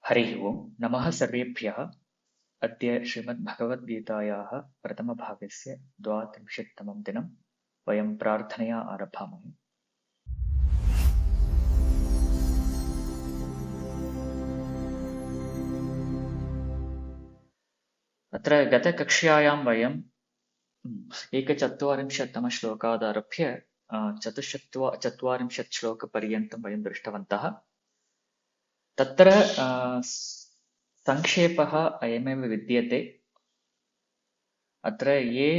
हरिः ओम् नमः सर्वेभ्यः। अद्य श्रीमद्भगवद्गीतायाः प्रथमभागस्य 32तमं दिनं वयं प्रार्थनया आरभामहे। अत्र गतकक्ष्यायां वयं 1,40तमश्लोकादारभ्य 40 श्लोकपर्यन्तं वयं दृष्टवन्तः। तत्र संक्षेपः अयमेव विद्यते। अत्र ये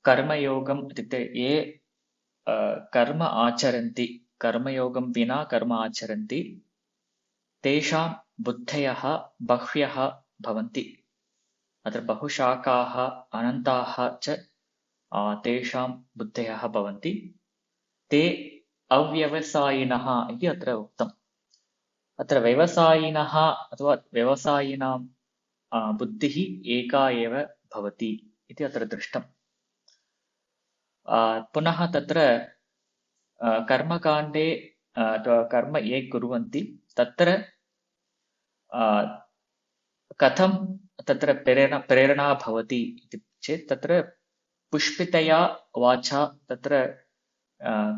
कर्मयोगम् इत्युक्ते ये कर्म आचरन्ति, कर्मयोगं विना कर्म आचरन्ति, तेषां बुद्धयः बह्व्यः भवन्ति। अत्र बहुशाखाः अनन्ताः च तेषां बुद्धयः भवन्ति। ते अव्यवसायिनः इति अत्र उक्तम्। अत्र व्यवसायिनः अथवा व्यवसायिनां बुद्धिः एका एव भवति इति अत्र दृष्टम्। पुनः तत्र कर्मकाण्डे अथवा कर्म ये कुर्वन्ति तत्र कथं तत्र प्रेरणा भवति इति चेत् तत्र पुष्पितया वाचा तत्र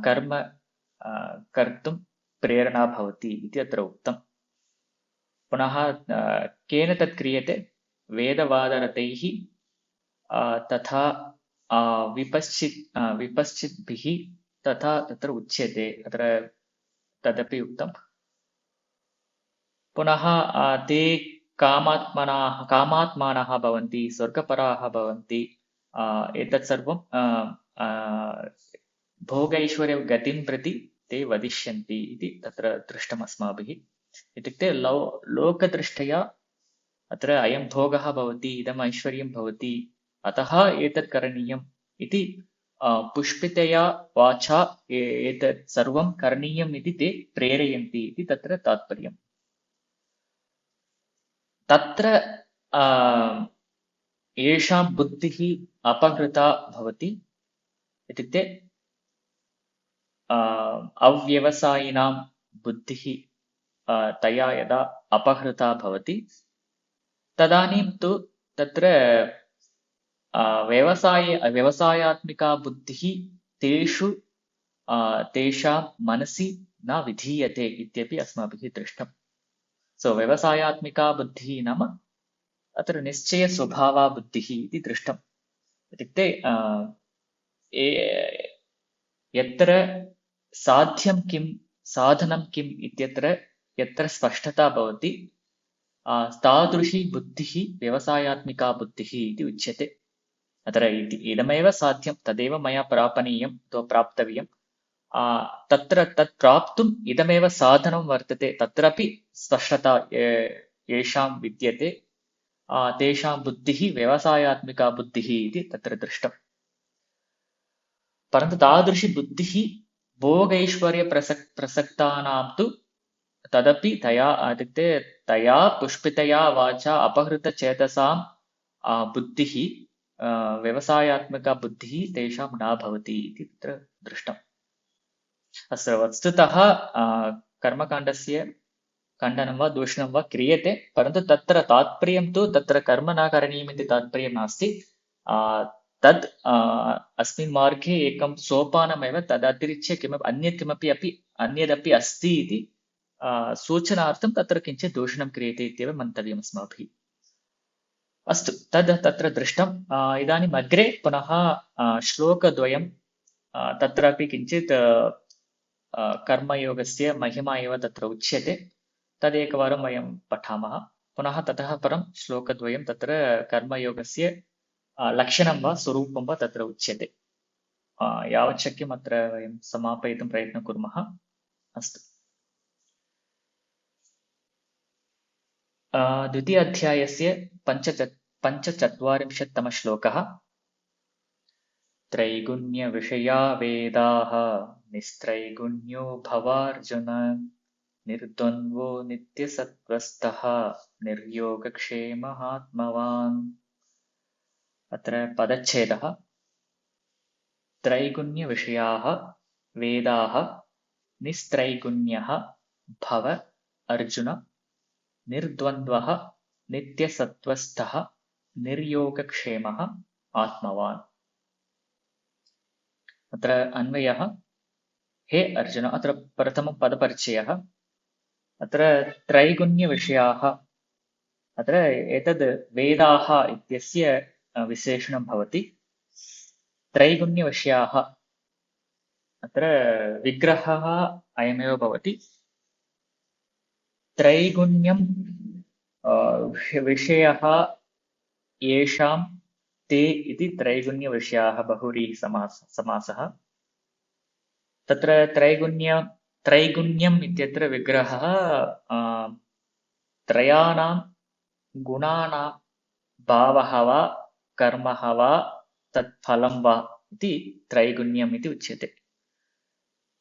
कर्म कर्तुं प्रेरणा भवति इति अत्र उक्तम्। पुनः केन तत् क्रियते? वेदवादरतैः तथा विपश्चिद्भिः तथा तत्र उच्यते, अत्र तदपि उक्तम्। पुनः ते कामात्मानः भवन्ति, स्वर्गपराः भवन्ति। एतत् सर्वं भोगैश्वर्यगतिं प्रति ते वदिष्यन्ति इति तत्र दृष्टम् अस्माभिः। इत्युक्ते लोकदृष्ट्या अत्र अयं भोगः भवति, इदम् ऐश्वर्यं भवति, अतः एतत् करणीयम् इति पुष्पितया वाचा एतत् सर्वं करणीयम् इति ते प्रेरयन्ति इति तत्र तात्पर्यम्। तत्र येषां बुद्धिः अपहृता भवति, इत्युक्ते अव्यवसायिनां बुद्धिः तया यदा अपहृता भवति तदानीं तु तत्र व्यवसायात्मिका बुद्धिः तेषां मनसि न विधीयते इत्यपि अस्माभिः दृष्टम्। सो व्यवसायात्मिका बुद्धिः नाम अत्र निश्चयस्वभावा बुद्धिः इति दृष्टम्। इत्युक्ते यत्र साध्यं किं साधनं किम् इत्यत्र यत्र स्पष्टता भवति तादृशी बुद्धिः व्यवसायात्मिका बुद्धिः इति उच्यते। अत्र इदमेव साध्यं, तदेव मया प्रापणीयम् अथवा प्राप्तव्यम्, तत्र तत् प्राप्तुम् इदमेव साधनं वर्तते, तत्रापि स्पष्टता येषां विद्यते तेषां बुद्धिः व्यवसायात्मिका बुद्धिः इति तत्र दृष्टम्। परन्तु तादृशी बुद्धिः भोगैश्वर्यप्रसक्तानां तु तदपि इत्युक्ते तया पुष्पितया वाचा अपहृतचेतसां बुद्धिः व्यवसायात्मिका बुद्धिः तेषां न भवति इति तत्र दृष्टम्। अस्य वस्तुतः कर्मकाण्डस्य खण्डनं वा दूषणं वा क्रियते, परन्तु तत्र तात्पर्यं तु तत्र कर्म न करणीयम् इति तात्पर्यं नास्ति। तद् अस्मिन् मार्गे एकं सोपानमेव, तदतिरिच्य अन्यदपि अस्ति इति सूचनार्थं तत्र किञ्चित् दूषणं क्रियते इत्येव मन्तव्यम् अस्माभिः। अस्तु, तत्र दृष्टम्। इदानीम् अग्रे पुनः श्लोकद्वयं तत्रापि किञ्चित् कर्मयोगस्य महिमा एव तत्र उच्यते, तदेकवारं वयं पठामः। पुनः ततः परं श्लोकद्वयं तत्र कर्मयोगस्य लक्षणं वा स्वरूपं वा तत्र उच्यते। यावत् शक्यम् अत्र वयं समापयितुं प्रयत्नं कुर्मः। अस्तु, द्वितीय अध्यायस्य 45तमः श्लोकः। त्रैगुण्यविषया वेदाः निस्त्रैगुण्यो भवार्जुन, निर्द्वन्द्वो नित्यसत्त्वस्थः निर्योगक्षेमहात्मवान्। अत्र पदच्छेदः। त्रैगुण्यविषयाः वेदाः निस्त्रैगुण्यः भव अर्जुन निर्द्वन्द्वः नित्यसत्त्वस्थः निर्योगक्षेमः आत्मवान्। अत्र अन्वयः हे अर्जुन, अत्र प्रथमं पदपरिचयः। अत्र त्रैगुण्यविषयाः, अत्र एतद् वेदाः इत्यस्य विशेषणं भवति। त्रैगुण्यविषयाः, अत्र विग्रहः अयमेव भवति। त्रैगुण्यं विषयः येषां ते इति त्रैगुण्यविषयाः बहुव्रीहि समासः। तत्र त्रैगुण्यम् इत्यत्र विग्रहः त्रयाणां गुणानां भावः वा कर्मः वा तत्फलं वा इति त्रैगुण्यम् इति उच्यते।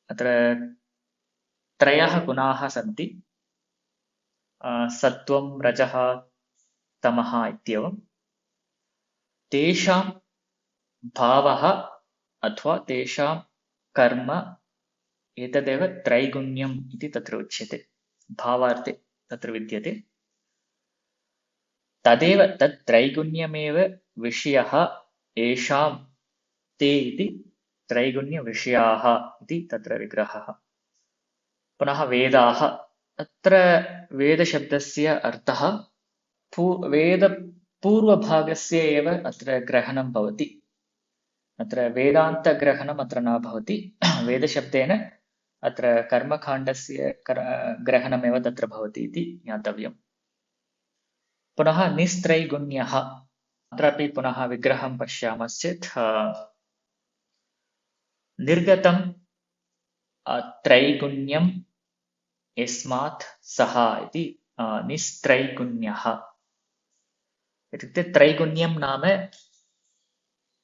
अत्र त्रयः गुणाः सन्ति, सत्त्वं रजः तमः इत्येवं। तेषां भावः अथवा तेषां कर्म एतदेव त्रैगुण्यम् इति तत्र उच्यते, भावार्थे तत्र विद्यते। तदेव तत् त्रैगुण्यमेव विषयः येषां ते इति त्रैगुण्यविषयाः इति तत्र विग्रहः। पुनः वेदाः, अत्र वेदशब्दस्य अर्थः वेदपूर्वभागस्य एव अत्र ग्रहणं भवति। अत्र वेदान्तग्रहणम् अत्र न भवति। वेदशब्देन अत्र कर्मकाण्डस्य ग्रहणमेव तत्र भवति इति ज्ञातव्यम्। पुनः निस्त्रैगुण्यः, अत्रापि पुनः विग्रहं पश्यामश्चेत् निर्गतं त्रैगुण्यं यस्मात् सः इति निस्त्रैगुण्यः। इत्युक्ते त्रैगुण्यं नाम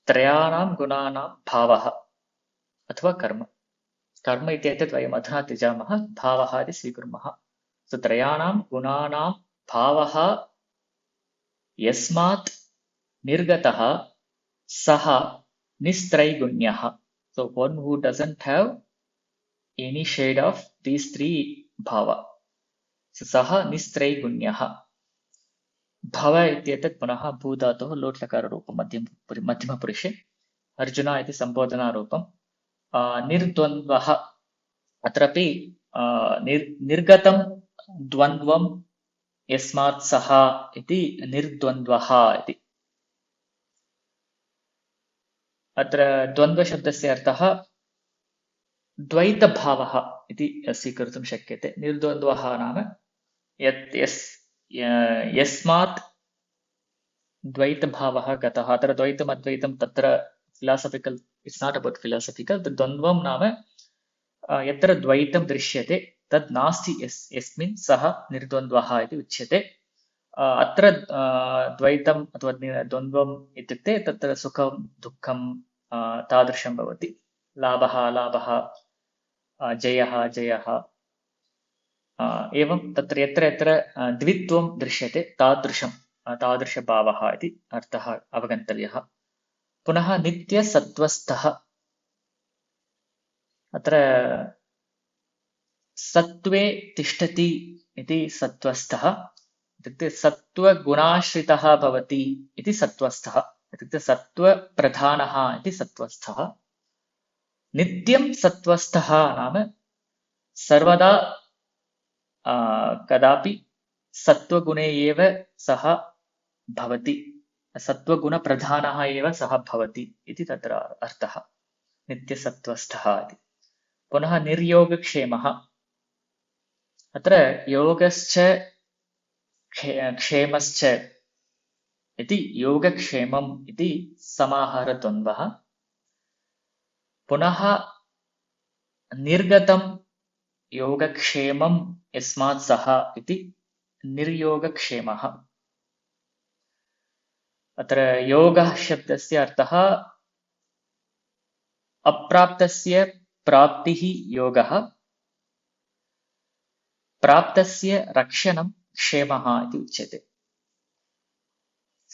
त्रयाणां गुणानां भावः अथवा कर्म। कर्म इत्येतत् वयम् अधुना त्यजामः, भावः इति स्वीकुर्मः। त्रयाणां गुणानां भावः यस्मात् निर्गतः सः निस्त्रैगुण्यः। So one who doesn't have any shade of these three bhava. So सः निस्त्रैगुण्यः। भव इत्येतत् पुनः भूधातोः लोट्लकाररूपं मध्यमपुरुषे अर्जुन इति सम्बोधनारूपं। निर्द्वन्द्वः, अत्रापि निर्गतं द्वन्द्वं यस्मात् सः इति निर्द्वन्द्वः इति। अत्र द्वन्द्वशब्दस्य अर्थः द्वैतभावः इति स्वीकर्तुं शक्यते। निर्द्वन्द्वः नाम यस्मात् द्वैतभावः गतः। अत्र द्वैतम् अद्वैतं तत्र फिलासफिकल्, इट्स् नाट् अबौट् फिलासफिकल्। द्वन्द्वं नाम यत्र द्वैतं दृश्यते तद् नास्ति यस्मिन् सः निर्द्वन्द्वः इति उच्यते। अत्र द्वैतम् अथवा द्वन्द्वम् इत्युक्ते तत्र सुखं दुःखं तादृशं भवति। लाभः अलाभः, जयः जयः, एवं तत्र यत्र यत्र द्वित्वं दृश्यते तादृशभावः इति अर्थः अवगन्तव्यः। पुनः नित्यसत्त्वस्थः, अत्र सत्त्वे तिष्ठति इति सत्त्वस्थः, इत्युक्ते सत्त्वगुणाश्रितः भवति इति सत्त्वस्थः, इत्युक्ते सत्त्वप्रधानः इति सत्त्वस्थः। नित्यं सत्त्वस्थः नाम सर्वदा कदापि सत्त्वगुणे एव सः भवति, सत्त्वगुणप्रधानः एव सः भवति इति तत्र अर्थः, नित्यसत्त्वस्थः इति। पुनः निर्योगक्षेमः, अत्र योगश्च क्षेमश्च इति योगक्षेमम् इति समाहारद्वन्द्वः। पुनः निर्गतं योगक्षेमं यस्मात् सः इति निर्योगक्षेमः। अत्र योगः शब्दस्य अर्थः अप्राप्तस्य प्राप्तिः योगः, प्राप्तस्य रक्षणं क्षेमः इति उच्यते।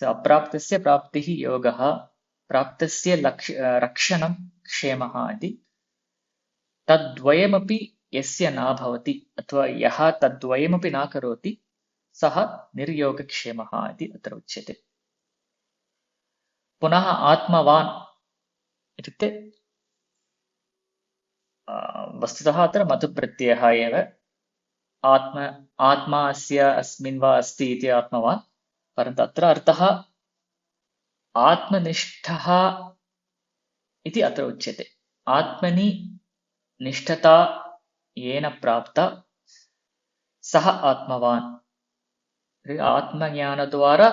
अप्राप्तस्य प्राप्तिः योगः, प्राप्तस्य रक्षणं क्षेमः इति। तद्वयमपि यस्य न भवति अथवा यः तद्वयमपि न करोति सः निर्योगक्षेमः इति अत्र उच्यते। पुनः आत्मवान् इत्युक्ते वस्तुतः अत्र मधुप्रत्ययः एव आत्मा अस्य अस्मिन् वा अस्ति इति आत्मवान्, परन्तु अत्र अर्थः आत्मनिष्ठः इति अत्र उच्यते। आत्मनि निष्ठता येन प्राप्ता सः आत्मवान्। आत्मज्ञानद्वारा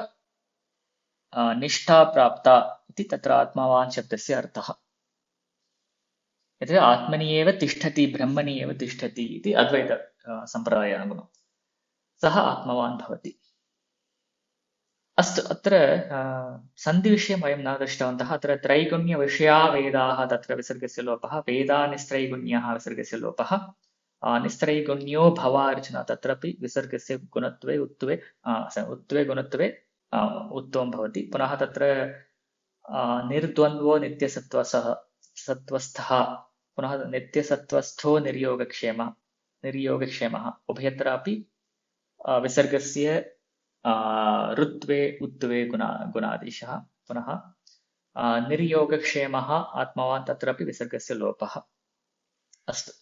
निष्ठा प्राप्ता इति तत्र आत्मवान् शब्दस्य अर्थः। यत् आत्मनि एव तिष्ठति, ब्रह्मणि एव तिष्ठति इति अद्वैत सम्प्रदायानुगुणं सः आत्मवान् भवति। अस्तु, अत्र सन्धिविषयं वयं न दृष्टवन्तः। अत्र त्रैगुण्यविषया वेदाः तत्र विसर्गस्य लोपः, वेदा निस्त्रैगुण्यः विसर्गस्य लोपः, निस्त्रैगुण्यो भव अर्जुन तत्रापि विसर्गस्य गुणत्वे उत्त्वे गुणत्वे उत्तमं भवति। पुनः तत्र निर्द्वन्द्वो सत्वस्थः, पुनः नित्यसत्वस्थो निर्योगक्षेमः उभयत्रापि विसर्गस्य ऋत्वे उत्त्वे गुणादेशः। पुनः निर्योगक्षेमः आत्मवान् तत्रापि विसर्गस्य लोपः। अस्तु,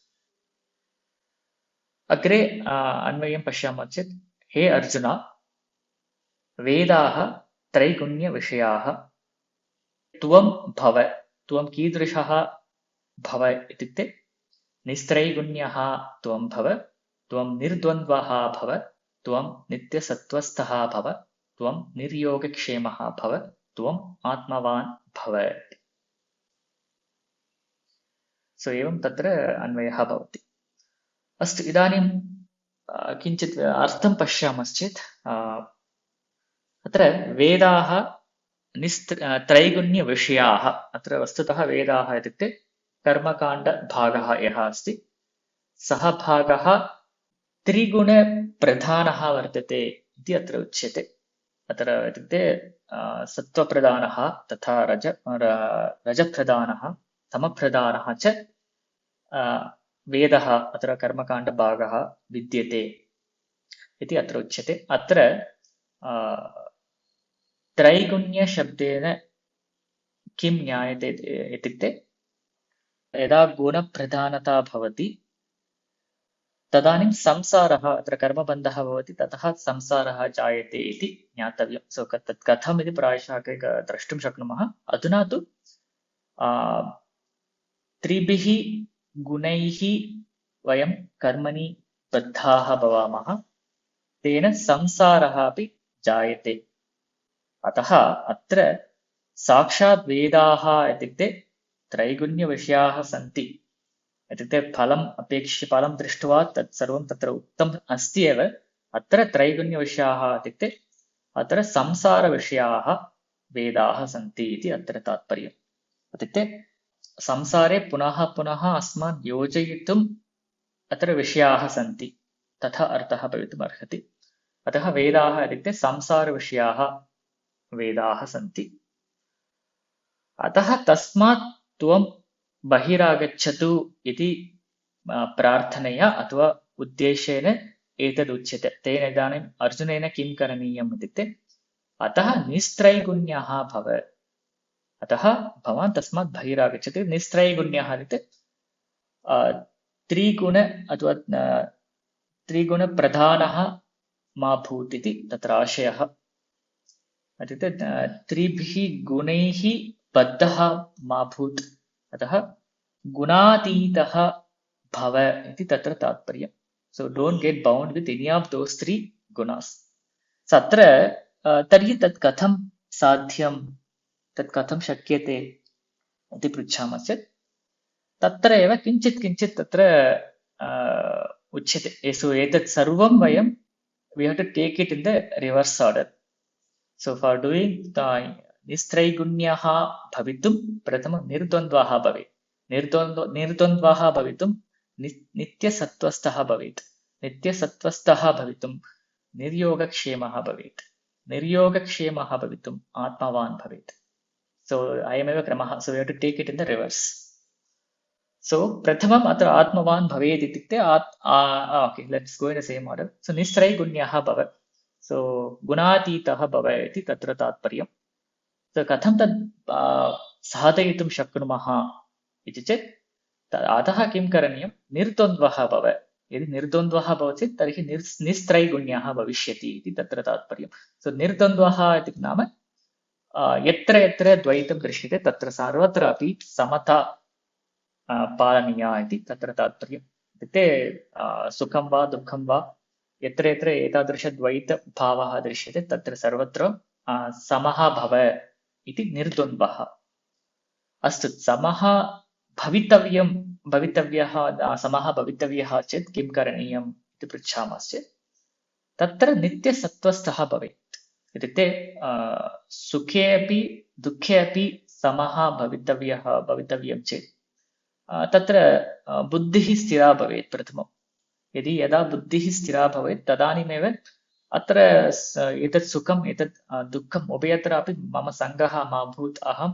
अग्रे अन्वयं पश्यामः चेत् हे अर्जुन वेदाः त्रैगुण्यविषयाः, त्वं भव, त्वं कीदृशः भव इत्युक्ते निस्त्रैगुण्यः त्वं भव, त्वं निर्द्वन्द्वः भव, त्वं नित्यसत्त्वस्थः भव, त्वं निर्योगक्षेमः भव, त्वम् आत्मवान् भव। सो एवं तत्र अन्वयः भवति। अस्तु, इदानीं किञ्चित् अर्थं पश्यामश्चेत् अत्र वेदाः त्रैगुण्यविषयाः, अत्र वस्तुतः वेदाः इत्युक्ते कर्मकाण्डभागः यः अस्ति सः भागः त्रिगुणप्रधानः वर्तते इति अत्र उच्यते। अत्र इत्युक्ते सत्त्वप्रधानः तथा रजप्रधानः तमप्रधानः च वेदः अत्र कर्मकाण्डभागः विद्यते इति अत्र उच्यते। अत्र त्रैगुण्यशब्देन किं ज्ञायते इत्युक्ते यदा गुणप्रधानता भवति तदानीं संसारः, अत्र कर्मबन्धः भवति, ततः संसारः जायते इति ज्ञातव्यं। सो तत् कथम् इति प्रायशः द्रष्टुं शक्नुमः। अधुना तु त्रिभिः गुणैः वयं कर्मणि बद्धाः भवामः, तेन संसारः अपि जायते। अतः अत्र साक्षात् वेदाः इत्युक्ते त्रैगुण्यविषयाः सन्ति। इत्युक्ते फलं दृष्ट्वा तत् सर्वं तत्र उक्तम् अस्ति एव। अत्र त्रैगुण्यविषयाः इत्युक्ते अत्र संसारविषयाः वेदाः सन्ति इति अत्र तात्पर्यम्। इत्युक्ते संसारे पुनः पुनः अस्मान् योजयितुम् अत्र विषयाः सन्ति, तथा अर्थः भवितुम् अर्हति। अतः वेदाः इत्युक्ते संसारविषयाः वेदाः सन्ति। अतः तस्मात् त्वं बहिरागच्छतु इति प्रार्थनया अथवा उद्देशेन एतदुच्यते। तेन इदानीम् अर्जुनेन किं करणीयम् इत्युक्ते अतः निस्त्रैगुण्यः भव, अतः भवान् तस्मात् बहिरागच्छतु। निस्त्रैगुण्यः इत्युक्ते त्रिगुण अथवा त्रिगुणप्रधानः मा भूत् इति तत्र आशयः। इत्युक्ते त्रिभिः गुणैः बद्धः मा भूत्, अतः गुणातीतः भव इति तत्र तात्पर्यम्। So don't get bound with any of those three gunas. अत्र तर्हि तत् कथं साध्यं, तत् कथं शक्यते इति पृच्छामश्चेत् तत्र एव किञ्चित् तत्र उच्यते। सो एतत् सर्वं वयं we have to take it in the reverse order. So for doing the निस्त्रैगुण्यः भवितुं प्रथमं निर्द्वन्द्वः भवेत्, निर्द्वन्द्वः भवितुं नित्यसत्त्वस्थः भवेत्, नित्यसत्त्वस्थः भवितुं निर्योगक्षेमः भवेत्, निर्योगक्षेमः भवितुम् आत्मवान् भवेत्। So अयमेव क्रमः. So we have to take it in the reverse. So pratamam atra atmavan bhavet itukte okay, let's go in the same order. So nisray gunyah bhava. So gunatitah bhava iti tatra tatparyam. So katham tad साधयितुं शक्नुमः इति चेत् अतः किं करणीयं निर्द्वन्द्वः भव यदि निर्द्वन्द्वः भवति चेत् तर्हि निस्त्रैगुण्यः भविष्यति इति तत्र तात्पर्यं सो निर्द्वन्द्वः इति नाम यत्र यत्र द्वैतं दृश्यते तत्र सर्वत्रापि समता पालनीया इति तत्र तात्पर्यम् इत्युक्ते सुखं वा दुःखं वा यत्र यत्र एतादृशद्वैतभावः दृश्यते तत्र सर्वत्र समः भव इति निर्द्वन्द्वः अस्तु समः भवितव्यः समः भवितव्यः चेत् किं करणीयम् इति पृच्छामश्चेत् तत्र नित्यसत्त्वस्थः भवेत् इत्युक्ते सुखे अपि दुःखे अपि समः भवितव्यं चेत् तत्र बुद्धिः स्थिरा भवेत् प्रथमं यदि यदा बुद्धिः स्थिरा भवेत् तदानीमेव अत्र एतत् सुखम् एतत् दुःखम् उभयत्रापि मम सङ्गः मा भूत् अहं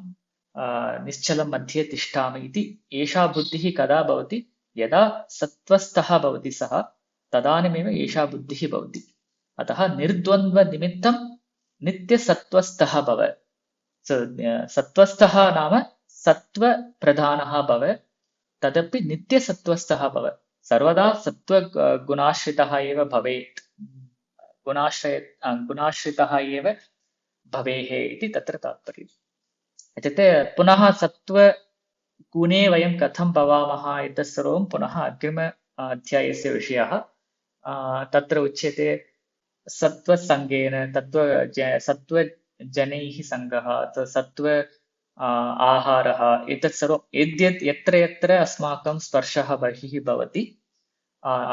निश्चलं मध्ये तिष्ठामि इति एषा बुद्धिः कदा भवति यदा सत्त्वस्थः भवति सः तदानीमेव एषा बुद्धिः भवति अतः निर्द्वन्द्वनिमित्तं नित्यसत्त्वस्थः भव सत्त्वस्थः नाम सत्त्वप्रधानः भव तदपि नित्यसत्त्वस्थः भव सर्वदा सत्त्वगुणाश्रितः एव भवेत् गुणाश्रितः एव भवेः इति तत्र तात्पर्यम् इत्युक्ते पुनः सत्त्वगुणे वयं कथं भवामः एतत् सर्वं पुनः अग्रिम अध्यायस्य विषयः तत्र उच्यते सत्त्वसङ्गेन सत्त्वजनैः सङ्गः सत्त्व आहारः एतत् सर्वं यत्र यत्र अस्माकं स्पर्शः बहिः भवति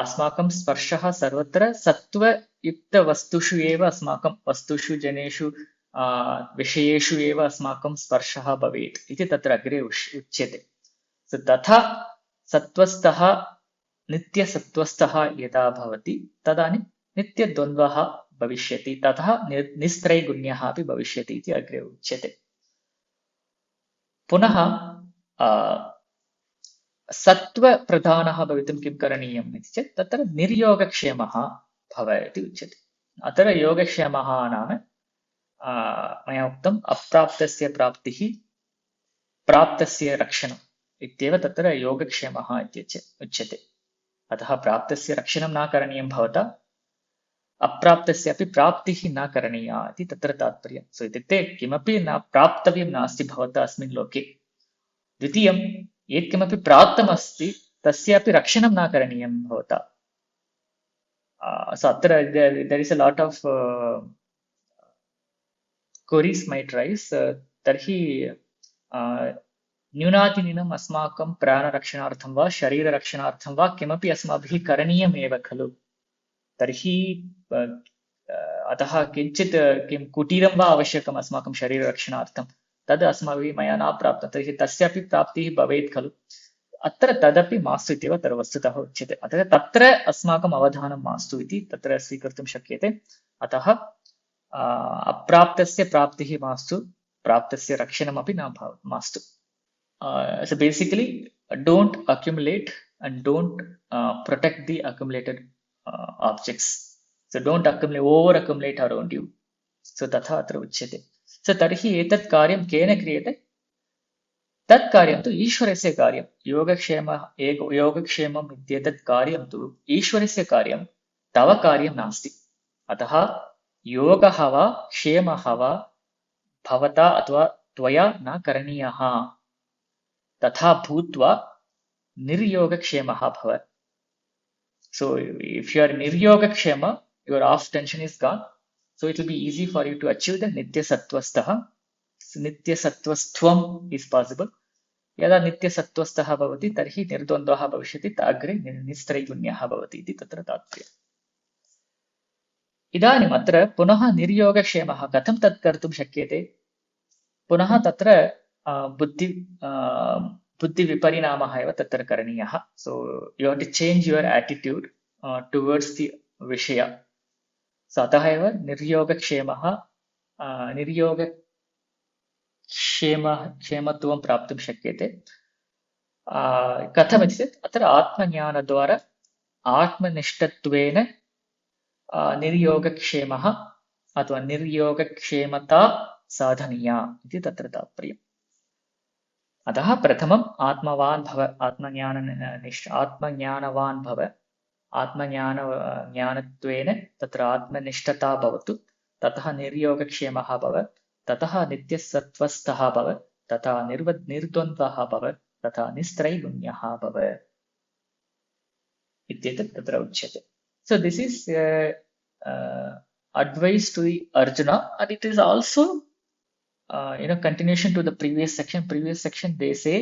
अस्माकं स्पर्शः सर्वत्र सत्त्वयुक्तवस्तुषु एव अस्माकं वस्तुषु जनेषु विषयेषु एव अस्माकं स्पर्शः भवेत् इति तत्र अग्रे उच्यते तथा सत्त्वस्थः नित्यसत्त्वस्थः यदा भवति तदानीं नित्यद्वन्द्वः भविष्यति तथा निस्त्रैगुण्यः अपि भविष्यति इति अग्रे उच्यते पुनः सत्त्वप्रधानः भवितुं किं करणीयम् इति चेत् तत्र निर्योगक्षेमः भव इति उच्यते अत्र योगक्षेमः नाम मया उक्तम् अप्राप्तस्य प्राप्तिः प्राप्तस्य रक्षणम् इत्येव तत्र योगक्षेमः इत्युच्यते अतः प्राप्तस्य रक्षणं न करणीयं भवता अप्राप्तस्य अपि प्राप्तिः न करणीया इति तत्र तात्पर्यं सो इत्युक्ते किमपि न प्राप्तव्यं नास्ति भवता अस्मिन् लोके द्वितीयं यत्किमपि प्राप्तमस्ति तस्यापि रक्षणं न करणीयं भवता सो अत्र there is a lot of queries might rise तर्हि न्यूनातिन्यूनम् अस्माकं प्राणरक्षणार्थं वा शरीररक्षणार्थं वा किमपि अस्माभिः करणीयमेव खलु तर्हि अतः किञ्चित् किं कुटीरं वा आवश्यकम् अस्माकं शरीररक्षणार्थं तद् अस्माभिः मया न प्राप्तं तर्हि तस्यापि प्राप्तिः भवेत् खलु अत्र तदपि मास्तु इत्येव तत्र वस्तुतः उच्यते अतः तत्र अस्माकम् अवधानं मास्तु इति तत्र स्वीकर्तुं शक्यते अतः अप्राप्तस्य प्राप्तिः मास्तु प्राप्तस्य रक्षणमपि न मास्तु so basically don't accumulate and don't protect the accumulated objects so don't over accumulate around you so तथा अत्र उच्यते so तर्हि एतत् कार्यं केन क्रियते तत् कार्यं तु ईश्वरस्य कार्यं योगक्षेमम् इत्येतत् कार्यं तु ईश्वरस्य कार्यं तव कार्यं नास्ति अतः योगः वा क्षेमः वा भवता अथवा त्वया न करणीयः तथा भूत्वा निर्योगक्षेमः भव so if you are niryogakshema your off tension is gone so it will be easy for you to achieve the nityasattwastha nityasattvastvam is possible यदा नित्यसत्त्वस्थः भवति तर्हि निर्द्वन्द्वः भविष्यति अग्रे निस्त्रैगुण्यः भवति इति तत्र तात्पर्यम् इदानीम् अत्र पुनः निर्योगक्षेमः कथं तत् कर्तुं शक्यते पुनः तत्र बुद्धिविपरिणामः एव तत्र करणीयः so you have to change your attitude towards the विषय सो अतः एव निर्योगक्षेमत्वं प्राप्तुं शक्यते कथमिति चेत् अत्र आत्मज्ञानद्वारा आत्मनिष्ठत्वेन निर्योगक्षेमः अथवा निर्योगक्षेमता साधनीया इति तत्र तात्पर्यम्। अतः प्रथमम् आत्मवान् भव, आत्मज्ञानवान् भव, ज्ञानत्वेन तत्र आत्मनिष्ठता भवतु, ततः निर्योगक्षेमः भव, ततः नित्यसत्त्वस्थः भव, तथा निर्द्वन्द्वः भव, तथा निस्त्रैगुण्यः भव इत्येतत् तत्र उच्यते. So this is advice to the Arjuna, and it is also continuation to the previous section. Previous section they say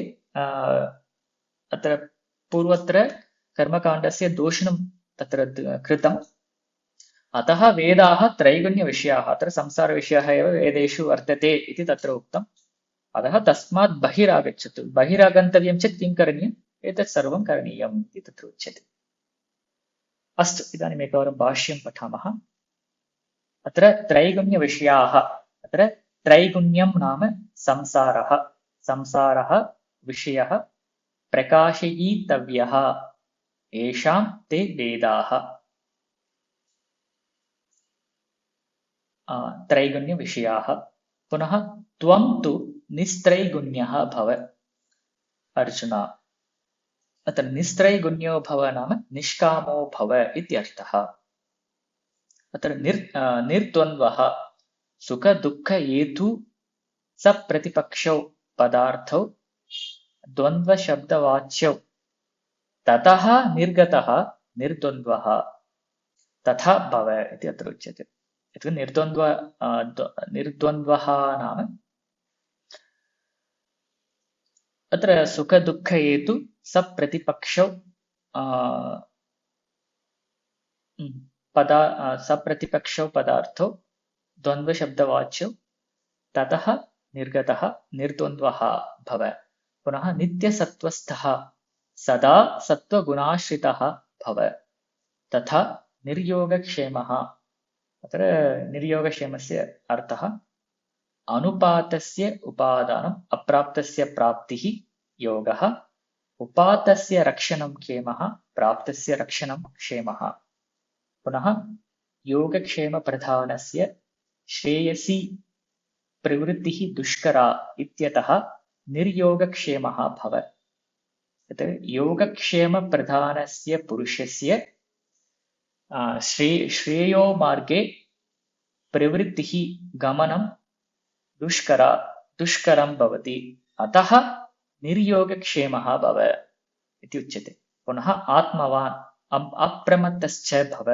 अत्र पूर्वत्र कर्मकाण्डस्य दोषणं तत्र कृतम्, अतः वेदाः त्रैगुण्यविषयाः, अत्र संसारविषयः एव वेदेषु वर्तते इति तत्र उक्तम्, अतः तस्मात् बहिरागच्छतु, बहिरागन्तव्यं चेत् किं करणीयम्, एतत् सर्वं करणीयम् इति तत्र उच्यते। अस्तु, इदानीम् एकवारं भाष्यं पठामः। अत्र त्रैगुण्यविषयाः, अत्र त्रैगुण्यं नाम संसारः, संसारः विषयः प्रकाशयितव्यः, येषां ते वेदाः। त्रैगुण्यविषयाः। पुनः त्वं तु निस्त्रैगुण्यः भव अर्जुन। अत्र निस्त्रैगुण्यो भव नाम निष्कामो भव इत्यर्थः। अत्र निर्द्वन्द्वः सुखदुःखहेतु सप्रतिपक्षौ पदार्थौ द्वन्द्वशब्दवाच्यौ, ततः निर्गतः निर्द्वन्द्वः तथा भव इति अत्र उच्यते। निर्द्वन्द्वः नाम अत्र सुखदुःखहेतु सप्रतिपक्षौ सप्रतिपक्षौ पदार्थौ द्वन्द्वशब्दवाच्यौ, ततः निर्गतः निर्द्वन्द्वः भव। पुनः नित्यसत्त्वस्थः सदा सत्त्वगुणाश्रितः भव, तथा निर्योगक्षेमः। अत्र निर्योगक्षेमस्य अर्थः अनुपातस्य उपादानम् अप्राप्तस्य प्राप्तिः योगः, उपातस्य रक्षणं क्षेमः, प्राप्तस्य रक्षणं क्षेमः। पुनः योगक्षेमप्रधानस्य श्रेयसी प्रवृत्तिः दुष्करा इत्यतः निर्योगक्षेमः भव। योगक्षेमप्रधानस्य पुरुषस्य श्रेयो मार्गे प्रवृत्तिः गमनं दुष्करं भवति, अतः निर्योगक्षेमः भव इति उच्यते। पुनः आत्मवान् अप्रमत्तश्च भव।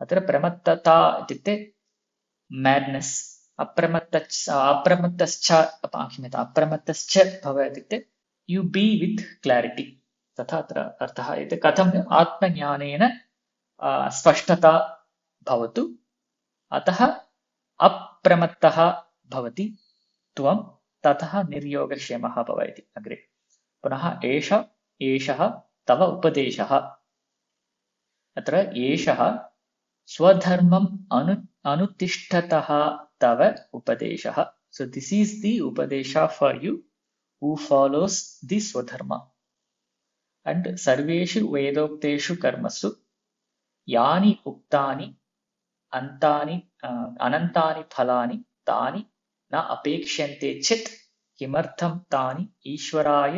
अत्र प्रमत्तता इत्युक्ते मैडनेस्, अप्रमत्तश्च भव इत्युक्ते यु बी वित् क्लारिटी, तथा अत्र अर्थः। इति कथम्, आत्मज्ञानेन स्पष्टता भवतु, अतः अप्रमत्तः भवति त्वं, ततः निर्योगक्षेमः भव इति अग्रे। पुनः एषः तव उपदेशः। अत्र एषः स्वधर्मम् अनुतिष्ठतः तव उपदेशः। So this is the उपदेशः for you who follows the स्वधर्म। And सर्वेषु वेदोक्तेषु कर्मसु यानि उक्तानि अनन्तानि फलानि तानि न अपेक्ष्यन्ते चेत् किमर्थं तानि ईश्वराय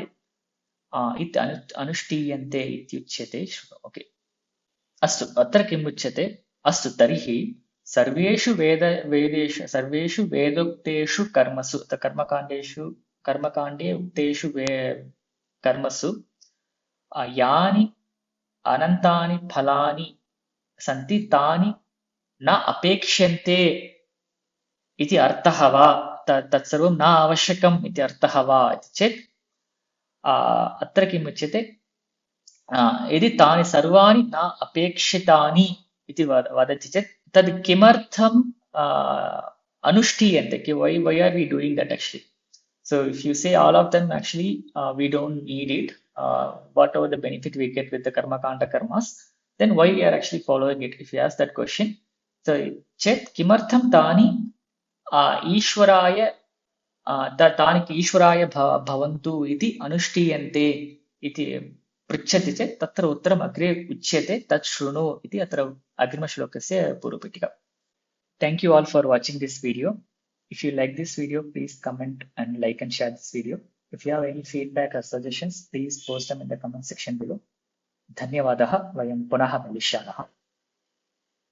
अनुष्ठीयन्ते इत्युच्यते। ओके, अस्तु, अत्र किम् उच्यते? अस्तु, तर्हि सर्वेषु वेदोक्तेषु कर्मसु, कर्मकाण्डे उक्तेषु कर्मसु यानि अनन्तानि फलानि सन्ति तानि न अपेक्ष्यन्ते इति अर्थः वा, तत्सर्वं न आवश्यकम् इति अर्थः वा इति चेत् अत्र किम् उच्यते? यदि तानि सर्वाणि न अपेक्षितानि इति वदति चेत् तद् किमर्थं अनुष्ठीयन्ते? Why are we doing that actually? So if you say all of them actually we don't need it, whatever the benefit we get with the karma kanda karmas, then why we are actually following it? If you ask that question, so chet kimartham tani ईश्वराय तानि ईश्वराय भवन्तु इति अनुष्ठीयन्ते इति पृच्छति चेत् तत्र उत्तरम् अग्रे उच्यते तत् शृणु इति अत्र अग्रिमश्लोकस्य पूर्वपीठिका. Thank you all for watching this video. If you like this video, please comment and like and share this video. If you have any feedback or suggestions, please post them in the comment section below. धन्यवादः. वयं पुनः मिलिष्यामः.